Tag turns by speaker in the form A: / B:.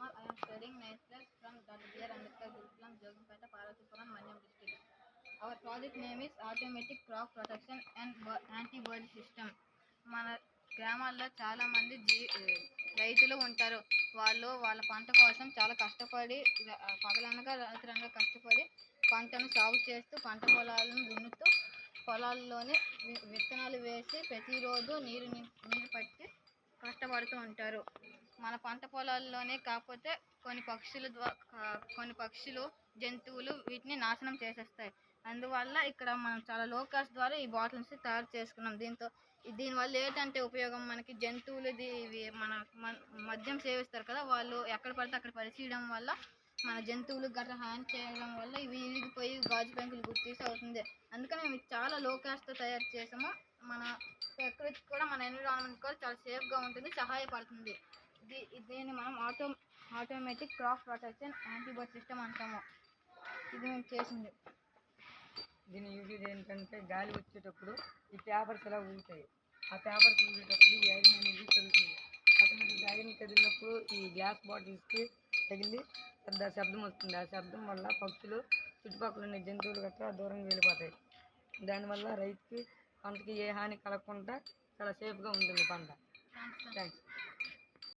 A: Kumar. I am studying 9th class from Dr. B.R. Ambedkar Gurukulam, Joginpeta, Parvatipuram, Manyam district. Our project name is Automatic Crop Protection and Anti-Bird System. మన గ్రామాల్లో చాలా మంది రైతులు ఉంటారు. వాళ్ళు వాళ్ళ పంట కోసం చాలా కష్టపడి పగలనగా రాత్రనగా కష్టపడి పంటను సాగు చేస్తూ పంట పొలాలను దున్నుతూ పొలాల్లోనే విత్తనాలు వేసి ప్రతిరోజు నీరు పట్టి కష్టపడుతూ ఉంటారు. మన పంట పొలాల్లోనే కాకపోతే కొన్ని పక్షులు జంతువులు వీటిని నాశనం చేసేస్తాయి. అందువల్ల ఇక్కడ మనం చాలా లో కాస్ట్ ద్వారా ఈ బాటిల్స్ తయారు చేసుకున్నాం. దీనివల్ల ఏంటంటే ఉపయోగం, మనకి జంతువులు ఇవి మన మద్యం సేవిస్తారు కదా, వాళ్ళు ఎక్కడ పడితే అక్కడ పరిచయడం వల్ల మన జంతువులు గట్రా హాని చేయడం వల్ల ఇవి ఇరిగిపోయి గాజు పెంకులు గుర్తీసి అవుతుంది. అందుకని మేము చాలా లో కాస్ట్తో తయారు చేసాము. మన ప్రకృతికి కూడా మన ఎన్విరాన్మెంట్ కూడా చాలా సేఫ్గా ఉంటుంది, సహాయపడుతుంది. దీన్ని మనం ఆటోమేటిక్ క్రాప్ ప్రొటెక్షన్ యాంటీబర్డ్ సిస్టమ్ అంటాము. ఇది మేము చేసింది.
B: దీని యూజెస్ ఏంటంటే గాలి వచ్చేటప్పుడు ఈ పేపర్స్ ఎలా ఊగుతాయి, ఆ పేపర్స్ ఊగేటప్పుడు ఈ ఐరన్ అనేది కదులుతుంది. ఆటోమేటిక్ ఐరన్ కదిలినప్పుడు ఈ గ్లాస్ బాటిల్స్కి తగిలి పెద్ద శబ్దం వస్తుంది. ఆ శబ్దం వల్ల పక్షులు చుట్టుపక్కల ఉన్న జంతువులు గట్రా దూరంగా వెళ్ళిపోతాయి. దానివల్ల రైతుకి పంటకి ఏ హాని కలగకుండా చాలా సేఫ్గా ఉంటుంది పంట. థ్యాంక్స్.